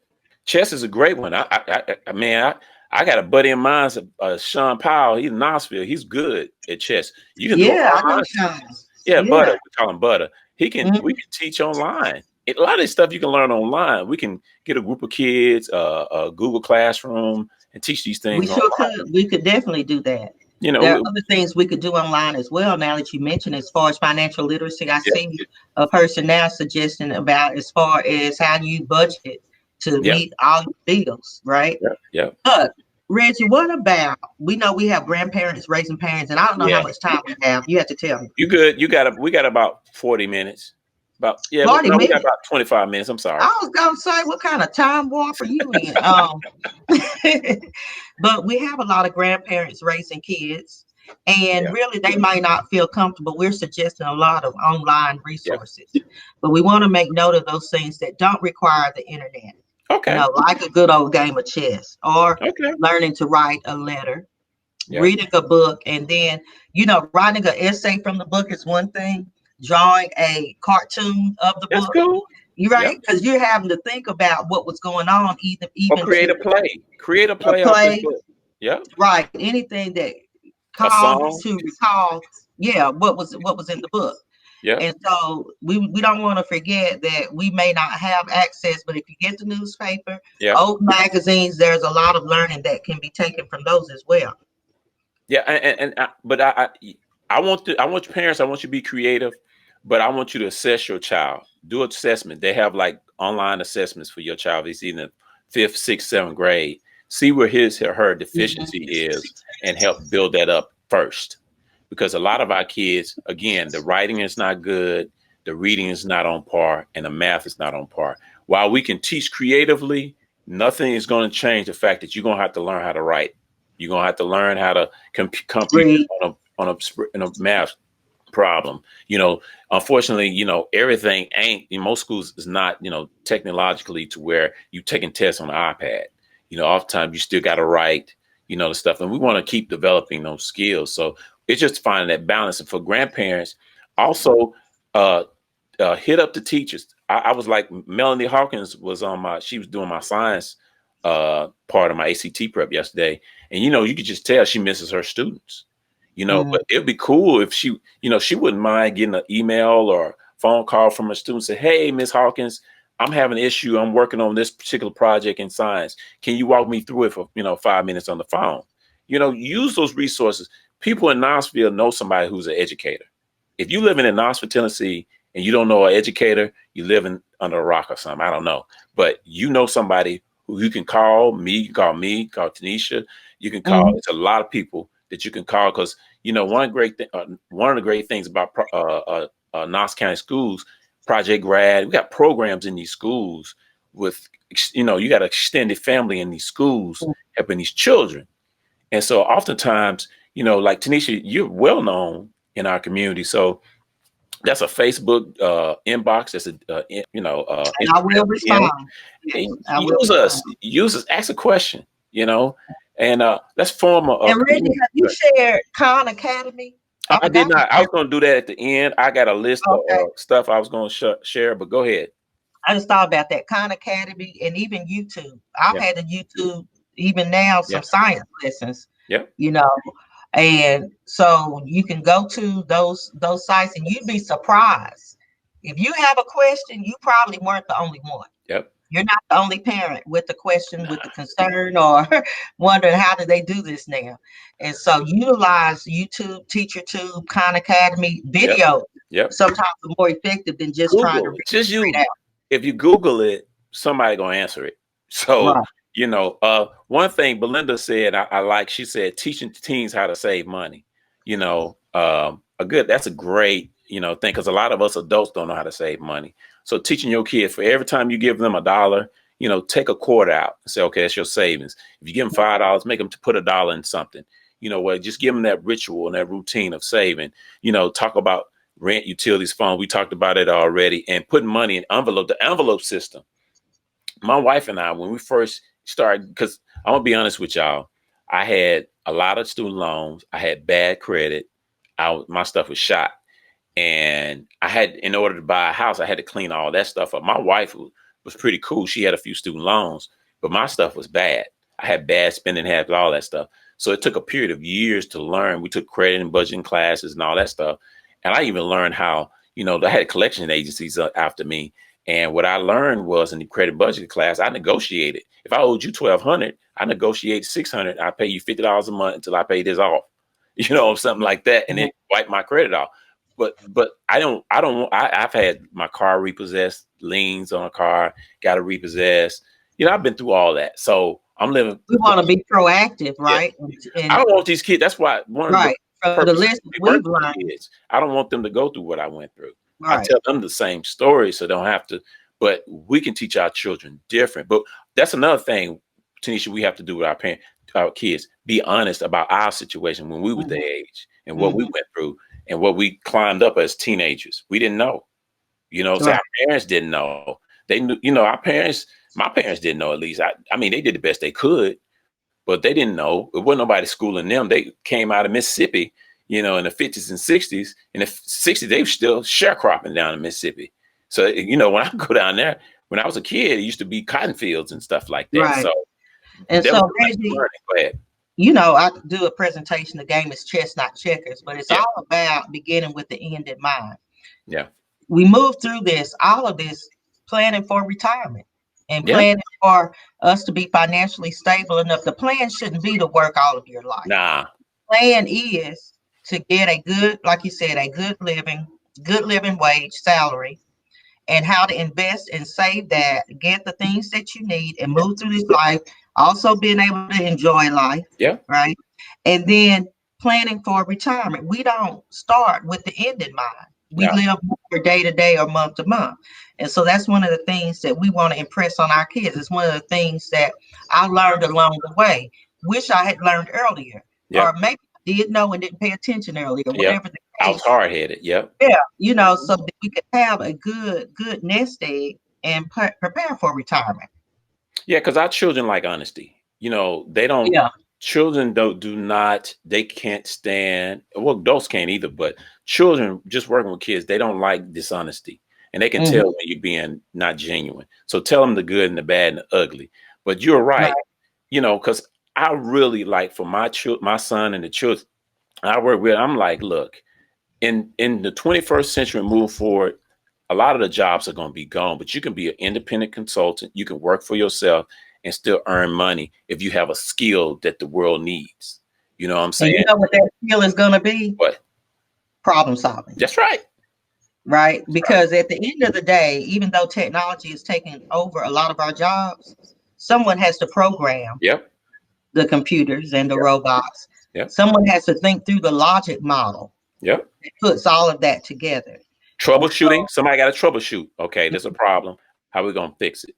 Chess is a great one. I got a buddy of mine, Sean Powell. He's in Knoxville. He's good at chess. You can do it I know Sean. Yeah, Butter. We call him Butter. We can teach online. A lot of this stuff you can learn online. We can get a group of kids, a Google Classroom, and teach these things. We sure could. We could definitely do that. You know, there are other things we could do online as well. Now that you mentioned, as far as financial literacy, I see a person now suggesting about as far as how you budget to meet all your bills, right? Yeah. But Reggie, what about, we know we have grandparents raising parents, and I don't know how much time we have. You have to tell me. You good? We got about 40 minutes. 40 minutes. We got about 25 minutes. I'm sorry. I was gonna say, what kind of time warp are you in? But we have a lot of grandparents raising kids, and really they might not feel comfortable. We're suggesting a lot of online resources, but we want to make note of those things that don't require the internet. Okay. You know, like a good old game of chess, or learning to write a letter, reading a book, and then, you know, writing an essay from the book is one thing. Drawing a cartoon of the book. Cool. You're right, because you're having to think about what was going on, even or create a play. Create a play. Yeah. Right. Anything that calls you to recall, what was in the book. Yeah. And so we don't want to forget that we may not have access, but if you get the newspaper, old magazines, there's a lot of learning that can be taken from those as well. Yeah, but I want your parents, I want you to be creative, but I want you to assess your child. Do an assessment. They have like online assessments for your child. He's in the 5th, 6th, 7th grade. See where his or her deficiency is and help build that up first. Because a lot of our kids, again, the writing is not good, the reading is not on par, and the math is not on par. While we can teach creatively, nothing is going to change the fact that you're going to have to learn how to write. You're going to have to learn how to compete on a math problem. You know, unfortunately, you know, everything ain't in most schools is not, you know, technologically to where you taking tests on the iPad. You know, oftentimes you still got to write, you know, the stuff, and we want to keep developing those skills. So it's just finding that balance. And for grandparents, also hit up the teachers. I was like, Melanie Hawkins was she was doing my science part of my ACT prep yesterday. And, you know, you could just tell she misses her students. You know, but it'd be cool if she, you know, she wouldn't mind getting an email or phone call from her student, say, hey, Miss Hawkins, I'm having an issue. I'm working on this particular project in science. Can you walk me through it for, 5 minutes on the phone? You know, use those resources. People in Knoxville know somebody who's an educator. If you living in Knoxville, Tennessee, and you don't know an educator, you living under a rock or something. I don't know. But you know somebody who you can call. Me, call Tanisha. You can call. It's a lot of people that you can call, because one of the great things about Knox County schools, Project Grad, we got programs in these schools with you got an extended family in these schools helping these children. And so oftentimes, like Tanisha, you're well known in our community, so that's a Facebook inbox. That's and I will respond. Use us. Ask a question. And that's former. And Reggie, have you shared Khan Academy? I did not. I was going to do that at the end. I got a list of stuff I was going to share, but go ahead. I just thought about that Khan Academy and even YouTube. I've had the YouTube even now some science lessons. Yep. You know, and so you can go to those sites and you'd be surprised. If you have a question, you probably weren't the only one. Yep. You're not the only parent with the question, with the concern, or wondering how do they do this now. And so utilize YouTube, TeacherTube, Khan Academy video. Yep. Sometimes more effective than just Google. trying to just you. If you Google it, somebody gonna answer it. So you know, one thing Belinda said I like. She said teaching teens how to save money. You know, that's a great thing, because a lot of us adults don't know how to save money. So teaching your kids, for every time you give them $1, take a quarter out and say, okay, that's your savings. If you give them $5, make them to put $1 in something. Just give them that ritual and that routine of saving. Talk about rent, utilities, phone. We talked about it already, and putting money in the envelope system. My wife and I, when we first started, because I'm gonna be honest with y'all, I had a lot of student loans. I had bad credit. My stuff was shot. And I had, in order to buy a house, I had to clean all that stuff up. My wife was pretty cool. She had a few student loans, but my stuff was bad. I had bad spending habits, all that stuff. So it took a period of years to learn. We took credit and budgeting classes and all that stuff. And I even learned how, I had collection agencies after me. And what I learned was, in the credit budgeting class, I negotiated. If I owed you $1,200, I negotiated $600. I pay you $50 a month until I pay this off, something like that, and then wipe my credit off. But I've had my car repossessed, liens on a car, got to repossess. I've been through all that. So I'm living. We want to be proactive, right? And I don't want these kids. That's why the list we've learned. I don't want them to go through what I went through. Right. I tell them the same story, so they don't have to. But we can teach our children different. But that's another thing, Tanisha, we have to do with our kids. Be honest about our situation when we were their age and what we went through. And what we climbed up as teenagers. We didn't know, so our parents didn't know. They knew, my parents didn't know, at least. I mean, they did the best they could, but they didn't know. It wasn't nobody schooling them. They came out of Mississippi, in the 50s and 60s. In the 60s, they were still sharecropping down in Mississippi. So, when I go down there, when I was a kid, it used to be cotton fields and stuff like that. Right. So, Reggie, go ahead. I do a presentation. The game is chess, not checkers, but it's all about beginning with the end in mind. Yeah. We move through all of this, planning for retirement and planning for us to be financially stable enough. The plan shouldn't be to work all of your life. Nah. Plan is to get a good, like you said, a good living wage, salary, and how to invest and save that, get the things that you need, and move through this life. Also being able to enjoy life. Yeah. Right. And then planning for retirement. We don't start with the end in mind. We live more day to day or month to month. And so that's one of the things that we want to impress on our kids. It's one of the things that I learned along the way. Wish I had learned earlier. Or maybe I did know and didn't pay attention earlier, whatever the case. I was hard-headed. Yeah, so that we could have a good nest egg and prepare for retirement. Yeah, because our children like honesty. They don't. Yeah. Children they can't stand. Well, adults can't either. But children, just working with kids, they don't like dishonesty, and they can tell when you're being not genuine. So tell them the good and the bad and the ugly. But you're right. Because I really like, for my son and the children I work with, I'm like, look, in the 21st century, move forward. A lot of the jobs are going to be gone, but you can be an independent consultant. You can work for yourself and still earn money if you have a skill that the world needs. You know what I'm saying? And you know what that skill is going to be? What? Problem solving. That's right. Right? Because at the end of the day, even though technology is taking over a lot of our jobs, someone has to program the computers and the robots. Someone has to think through the logic model. It puts all of that together. Troubleshooting. Somebody got to troubleshoot. Okay, there's a problem. How are we going to fix it?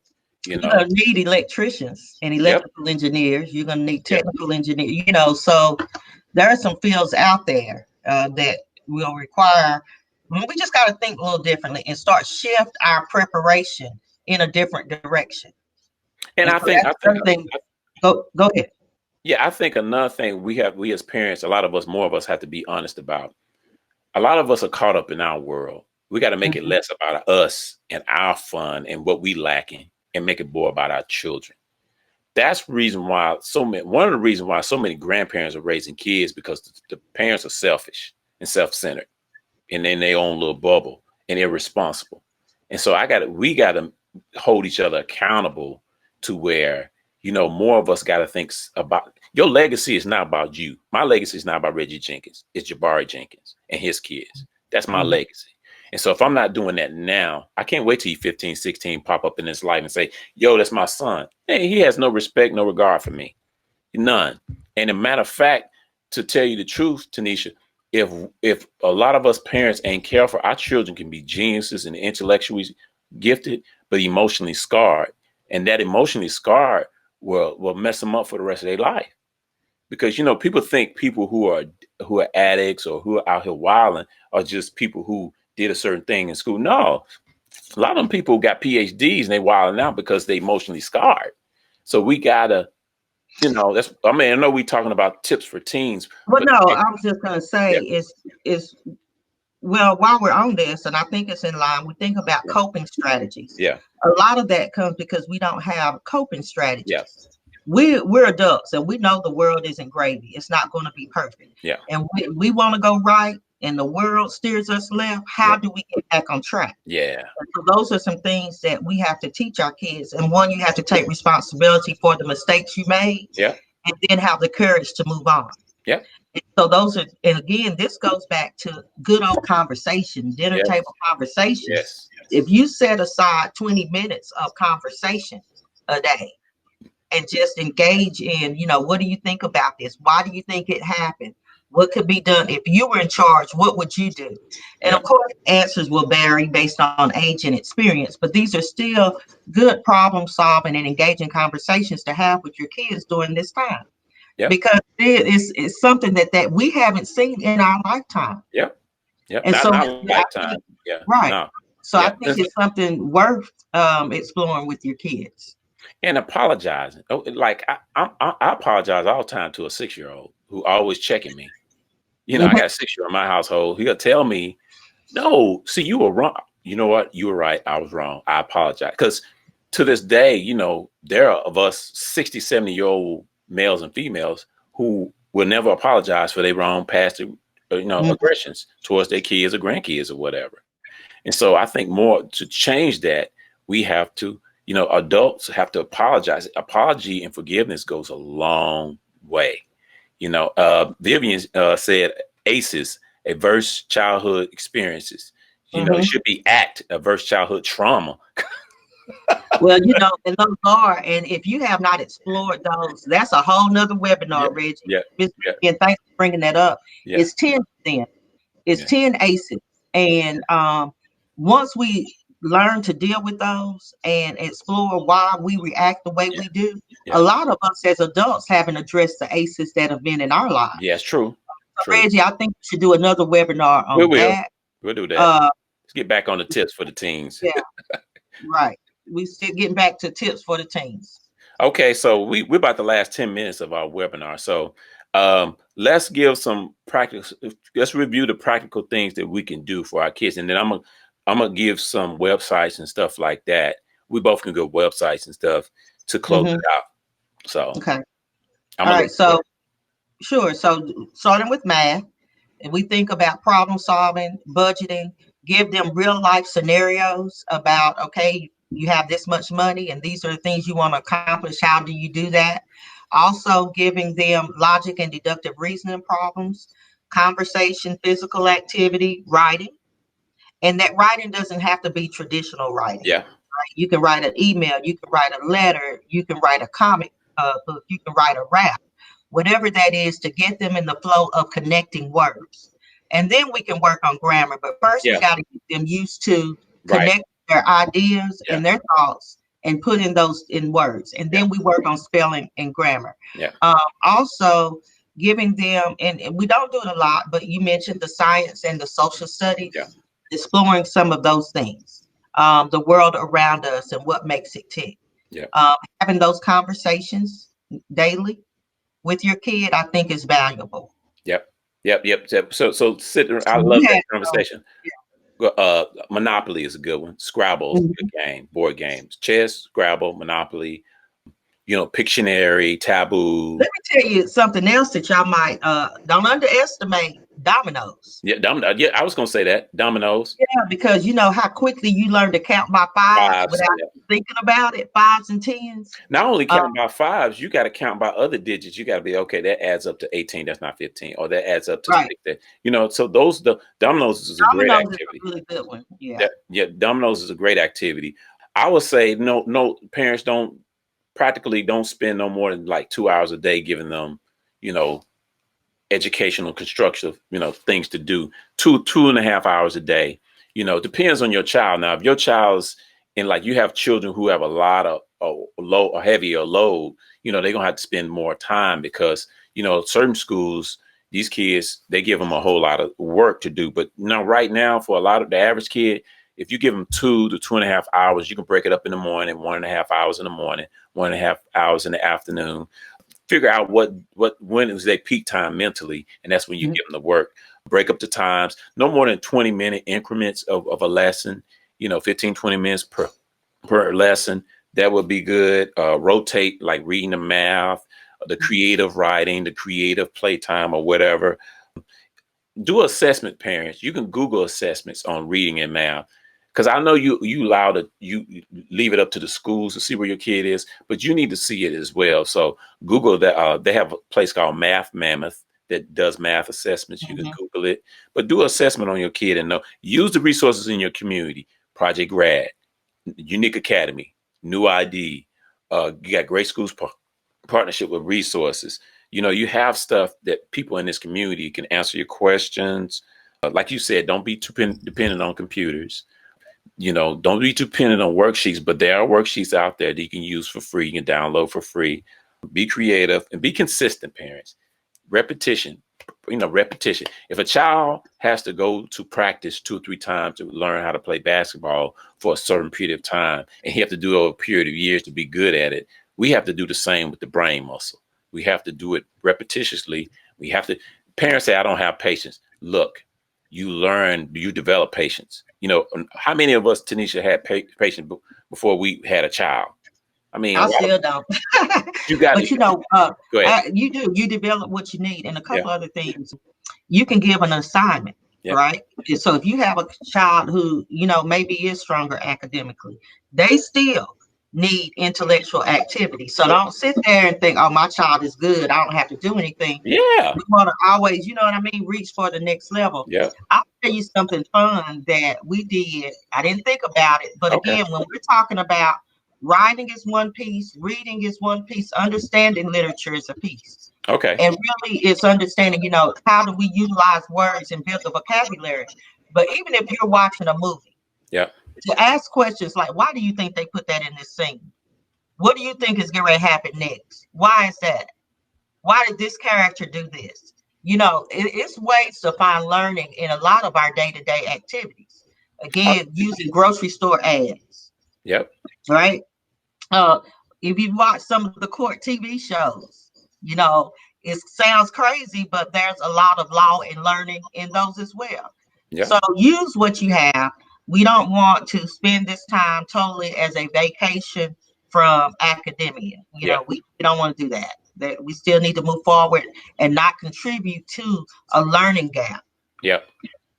You're going to need electricians and electrical engineers. You're going to need technical engineers. So there are some fields out there that will require, we just got to think a little differently and start shift our preparation in a different direction. And I think go ahead. Yeah, I think another thing we as parents, a lot of us, more of us, have to be honest about. A lot of us are caught up in our world. We got to make it Mhm. less about us and our fun and what we lacking, and make it more about our children. That's the reason why one of the reasons why so many grandparents are raising kids, because the parents are selfish and self-centered and in their own little bubble and irresponsible. And so we gotta hold each other accountable to where, more of us gotta think about your legacy is not about you. My legacy is not about Reggie Jenkins. It's Jabari Jenkins and his kids. That's my Mhm. legacy. And so if I'm not doing that now, I can't wait till he's 15, 16, pop up in his life and say, yo, that's my son. Hey, he has no respect, no regard for me. None. And a matter of fact, to tell you the truth, Tanisha, if a lot of us parents ain't careful, our children can be geniuses and intellectually gifted, but emotionally scarred. And that emotionally scarred will mess them up for the rest of their life. Because people think people who are addicts or who are out here wilding are just people who did a certain thing in school. No, a lot of them people got PhDs and they wilding out because they emotionally scarred. So we gotta, I know we talking about tips for teens, Well, but no, I was just gonna say yeah, is well, while we're on this, and I think it's in line, we think about coping strategies. yeah, A lot of that comes because we don't have coping yeah, strategies. We're adults and we know the world isn't gravy. It's not going to be perfect. yeah, And we want to go right and the world steers us left. yeah, How do we get back on track? yeah, And so those are some things that we have to teach our kids. And one, you have to take responsibility for the mistakes you made yeah, and then have the courage to move on. yeah, So those are, and again, this goes back to good old conversation, dinner yes, table conversations. yes, If you set aside 20 minutes of conversation a day and just engage in, what do you think about this? Why do you think it happened? What could be done? If you were in charge, what would you do? And yeah, of course, answers will vary based on age and experience, but these are still good problem solving and engaging conversations to have with your kids during this time, yeah, because it's something that we haven't seen in our lifetime. yeah, yeah. And Not so in our I lifetime. think, Yeah, right. no, So I yeah. think it's something worth exploring with your kids. And apologizing. Oh, like I apologize all the time to a 6-year-old who always checking me. I Mhm. got a 6-year-old in my household. He'll tell me, no, see, you were wrong. You know what? You were right. I was wrong. I apologize. Because to this day, there are of us 60, 70-year-old males and females who will never apologize for their wrong past, Mhm. aggressions towards their kids or grandkids or whatever. And so I think more to change that, we have to, adults have to apologize. Apology and forgiveness goes a long way. Vivian said ACEs, adverse childhood experiences. It Mhm. should be ACT, adverse childhood trauma. Well, and those are, and if you have not explored those, that's a whole nother webinar, Yeah, Reggie. yeah, Miss yeah, Vivian, thanks for bringing that up. yeah, It's 10 then. It's yeah, 10 ACEs. And once we learn to deal with those and explore why we react the way yeah, we do, a yeah. lot of us as adults haven't addressed the ACEs that have been in our Yeah, lives. it's true. So, True. Reggie, I think we should do another webinar We on will. that. We'll do that. Uh, Let's get back on the tips for the teens. yeah, right. We still getting back to tips for the teens. Okay, so we're about the last 10 minutes of our webinar. So let's give some practical, let's review the practical things that we can do for our kids. And then I'm gonna give some websites and stuff like that. We both can go websites and stuff to close Hmm. it out. So Okay. I'm All gonna right. look for So, it. sure. So, starting with math, and we think about problem solving, budgeting, give them real life scenarios about, okay, you have this much money and these are the things you want to accomplish. How do you do that? Also, giving them logic and deductive reasoning problems, conversation, physical activity, writing. And that writing doesn't have to be traditional writing. Yeah, You can write an email, you can write a letter, you can write a comic book, you can write a rap, whatever that is, to get them in the flow of connecting words. And then we can work on grammar. But first, we yeah, got to get them used to right. connect their ideas Yeah, and their thoughts and putting those in words. And yeah, then we work on spelling and grammar. yeah, Also, giving them, and we don't do it a lot, but you mentioned the science and the social yeah, studies, exploring some of those things, the world around us and what makes it tick. yeah, Having those conversations daily with your kid, I think is valuable. Yep. So sit there. I So love you that had, conversation. Monopoly is a good one. Scrabble's a good game. Board games, chess, Scrabble, Monopoly. Pictionary, Taboo. Let me tell you something else that y'all might don't underestimate dominoes. Yeah, yeah, I was gonna say that dominoes. Yeah, because you know how quickly you learn to count by fives Fives. without Yeah. thinking about it, fives and tens. Not only count by fives, you got to count by other digits. You got to be okay. That adds up to 18. That's not 15, or that adds up to Right. 6. So the dominoes is a great Dominoes activity. is a really good one. Yeah. Dominoes is a great activity. I would say no parents practically don't spend no more than like 2 hours a day giving them, educational, constructive, things to do. 2.5 hours a day. Depends on your child. Now, if your child's and like you have children who have a lot of low or heavier load, they're gonna have to spend more time because certain schools, these kids, they give them a whole lot of work to do. But right now, for a lot of the average kid, if you give them 2 to 2.5 hours, you can break it up in the morning, 1.5 hours in the morning, 1.5 hours in the afternoon. Figure out when is their peak time mentally, and that's when you give them the work. Break up the times, no more than 20-minute increments of a lesson, 15, 20 minutes per lesson. That would be good. Rotate, like reading the math, the creative writing, the creative playtime, or whatever. Do assessment, parents. You can Google assessments on reading and math. Because I know you leave it up to the schools to see where your kid is, but you need to see it as well. So Google that. They have a place called Math Mammoth that does math assessments. You can Google it, but do assessment on your kid and use the resources in your community. Project Grad, UUNIK Academy, New ID. You got Great Schools partnership with resources. You have stuff that people in this community can answer your questions. Like you said, don't be too dependent on computers. Don't be too dependent on worksheets, but there are worksheets out there that you can use for free. You can download for free. Be creative and be consistent, parents. Repetition. Repetition. If a child has to go to practice 2 or 3 times to learn how to play basketball for a certain period of time, and he have to do it over a period of years to be good at it, we have to do the same with the brain muscle. We have to do it repetitiously. Parents say, I don't have patience. Look, you develop patience. How many of us, Tanisha, had patience before we had a child? I mean, I still don't. you got But go ahead. you develop what you need, and a couple Yeah. other things. You can give an assignment, Yep. right? So if you have a child who maybe is stronger academically, they still need intellectual activity. So don't sit there and think, oh, my child is good, I don't have to do anything. Yeah. We want to always, reach for the next level. Yeah. I'll tell you something fun that we did. I didn't think about it, but Okay. again, when we're talking about writing is one piece, reading is one piece, understanding literature is a piece. Okay. And really it's understanding, how do we utilize words and build the vocabulary. But even if you're watching a movie, Yeah. to ask questions like, why do you think they put that in this scene? What do you think is going to happen next? Why is that? Why did this character do this? It's ways to find learning in a lot of our day-to-day activities. Again, using grocery store ads. Yep. Right? If you watch some of the court TV shows, it sounds crazy, but there's a lot of law and learning in those as well. Yeah. So use what you have. We don't want to spend this time totally as a vacation from academia. We don't want to do that. That we still need to move forward and not contribute to a learning gap. Yep.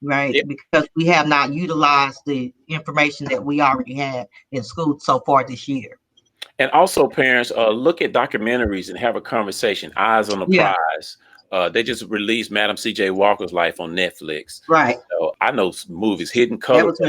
Right. Yep. Because we have not utilized the information that we already had in school so far this year. And also, parents, look at documentaries and have a conversation. Eyes on the Prize. They just released Madam C.J. Walker's life on Netflix. Right. So I know movies, Hidden Colors.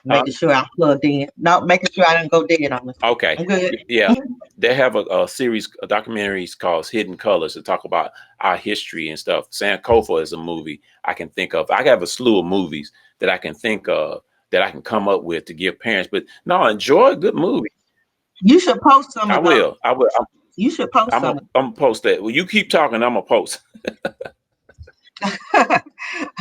Making sure I'm plugged in. No, making sure I didn't go dead on this. Okay. I'm good. Yeah. They have a series of documentaries called Hidden Colors that talk about our history and stuff. Sankofa is a movie I can think of. I have a slew of movies that I can think of that I can come up with to give parents. But no, enjoy a good movie. You should post some of those. I will. You should post some. I'm gonna post that. Well, you keep talking, I'm gonna post.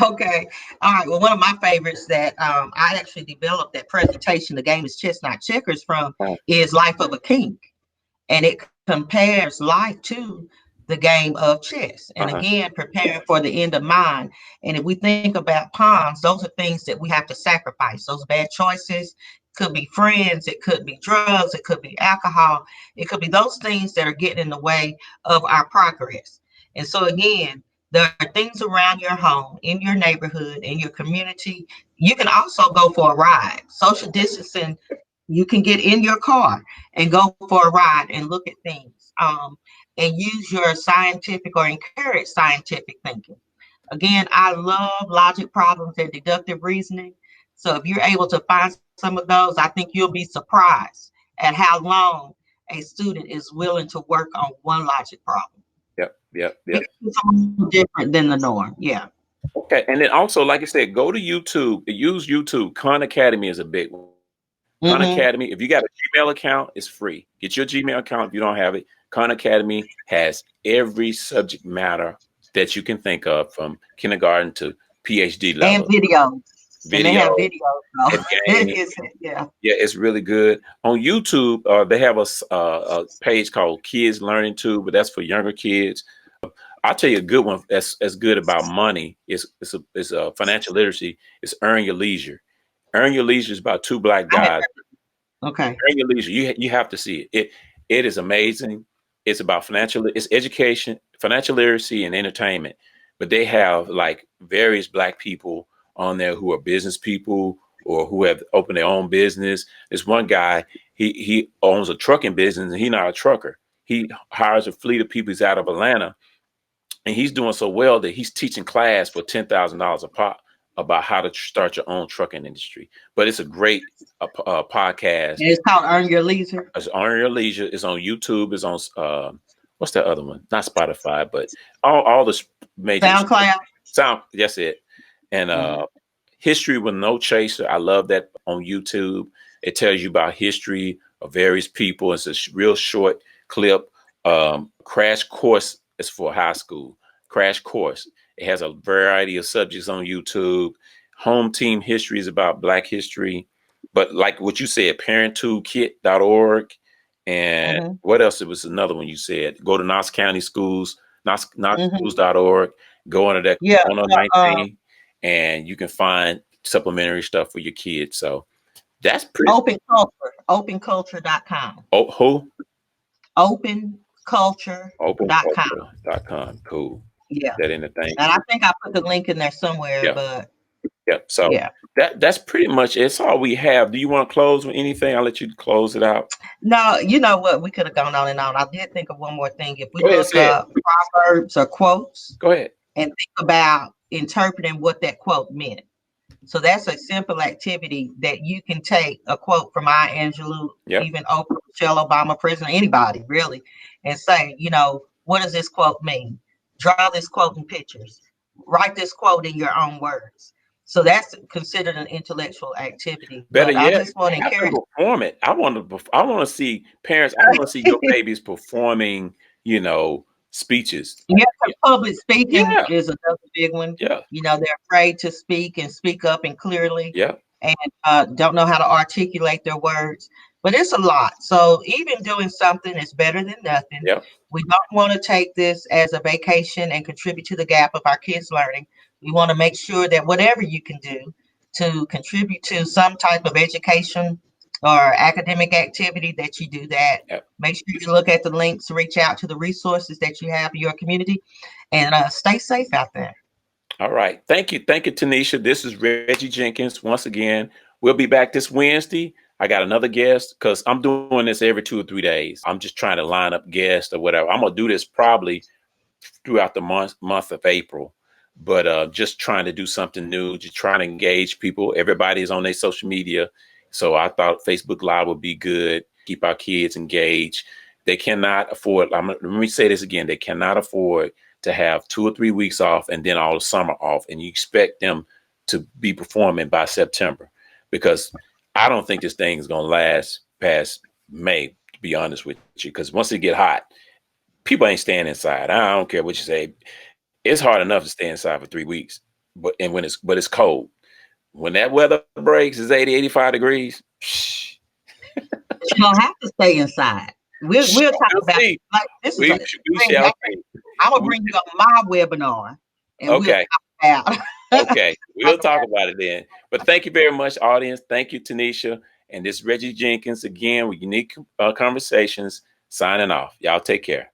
Okay. All right. Well, one of my favorites that I actually developed that presentation, the game is Chestnut Checkers from, is Life of a King. And it compares life to the the game of chess. And again, preparing for the end of mine. And if we think about pawns, those are things that we have to sacrifice. Those bad choices could be friends, it could be drugs, it could be alcohol, it could be those things that are getting in the way of our progress. And so again, there are things around your home, in your neighborhood, in your community. You can also go for a ride. Social distancing, you can get in your car and go for a ride and look at things, and use your scientific or encourage scientific thinking. Again, I love logic problems and deductive reasoning. So if you're able to find some of those, I think you'll be surprised at how long a student is willing to work on one logic problem. Yep. Because it's a little different than the norm. Yeah. Okay, and then also, like I said, go to YouTube. Use YouTube. Khan Academy is a big one. Khan Academy, if you got a Gmail account, it's free. Get your Gmail account if you don't have it. Khan Academy has every subject matter that you can think of, from kindergarten to PhD level. And videos. And they have videos. Yeah, it's really good. On YouTube, they have a page called Kids Learning Tube, but that's for younger kids. I'll tell you a good one that's good about money. It's financial literacy. It's Earn Your Leisure. Earn Your Leisure is about two black guys. Okay. Earn Your Leisure. You have to see it. It is amazing. It's about it's education, financial literacy, and entertainment. But they have like various black people on there who are business people or who have opened their own business. There's one guy, he owns a trucking business, and he's not a trucker. He hires a fleet of people. He's out of Atlanta, and he's doing so well that he's teaching class for $10,000 a pop about how to start your own trucking industry. But it's a great podcast. And it's called Earn Your Leisure. It's Earn Your Leisure. It's on YouTube. It's on what's that other one? Not Spotify, but all the major SoundCloud. That's it. And History with No Chaser. I love that on YouTube. It tells you about history of various people. It's a real short clip. Crash Course is for high school. Crash Course. It has a variety of subjects on YouTube. Home Team History is about Black history. But like what you said, parenttoolkit.org. And what else? It was another one you said. Go to Knox County Schools, knoxschools.org. Go under that corner 19, and you can find supplementary stuff for your kids. So that's pretty. Open Culture, openculture.com. Oh, who? Openculture.com. Cool. Yeah. That in the thing. And I think I put the link in there somewhere, but so that's pretty much it's all we have. Do you want to close with anything? I'll let you close it out. No, you know what? We could have gone on and on. I did think of one more thing. If we look up proverbs or quotes, go ahead and think about interpreting what that quote meant. So that's a simple activity that you can take a quote from Maya Angelou, even Oprah, Michelle Obama, President, anybody really, and say, what does this quote mean? Draw this quote in pictures. Write this quote in your own words. So that's considered an intellectual activity. Better yet, I just want to encourage perform it. I want to see parents. I want to see your babies performing. Speeches. Yeah, public speaking is another big one. Yeah. They're afraid to speak and speak up and clearly. Yeah. And don't know how to articulate their words. But it's a lot. So even doing something is better than nothing. Yeah. We don't want to take this as a vacation and contribute to the gap of our kids' learning. We want to make sure that whatever you can do to contribute to some type of education or academic activity, that you do that. Yep. Make sure you look at the links, reach out to the resources that you have in your community, and stay safe out there. All right. Thank you, Tanisha. This is Reggie Jenkins. Once again, we'll be back this Wednesday. I got another guest because I'm doing this every 2 or 3 days. I'm just trying to line up guests or whatever. I'm going to do this probably throughout the month of April, but just trying to do something new, just trying to engage people. Everybody's on their social media. So I thought Facebook Live would be good. Keep our kids engaged. They cannot afford, let me say this again, they cannot afford to have 2 or 3 weeks off and then all the summer off. And you expect them to be performing by September, because I don't think this thing is going to last past May, to be honest with you, because once it get hot, people ain't staying inside. I don't care what you say. It's hard enough to stay inside for 3 weeks, but it's cold. When that weather breaks, it's 80, 85 degrees. You don't have to stay inside. We'll talk about it. Like, this is I'm gonna bring you up my webinar, and we'll Okay. talk about. Okay, we'll talk about it then. But thank you very much, audience. Thank you, Tanisha. And this Reggie Jenkins again with Unique Conversations signing off. Y'all take care.